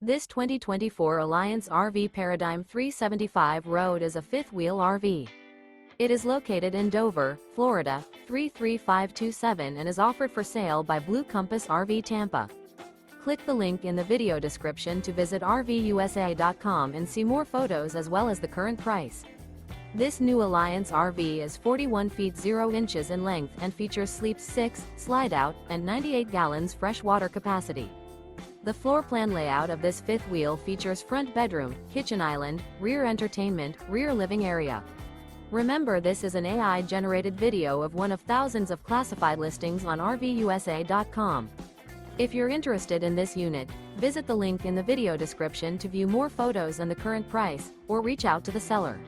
This 2024 Alliance RV Paradigm 375 Road is a fifth-wheel RV. It is located in Dover, Florida, 33527 and is offered for sale by Blue Compass RV Tampa. Click the link in the video description to visit RVUSA.com and see more photos as well as the current price. This new Alliance RV is 41 feet 0 inches in length and features sleeps 6, slide-out, and 98 gallons fresh water capacity. The floor plan layout of this fifth wheel features front bedroom, kitchen island, rear entertainment, rear living area. Remember, this is an AI-generated video of one of thousands of classified listings on RVUSA.com. If you're interested in this unit, visit the link in the video description to view more photos and the current price, or reach out to the seller.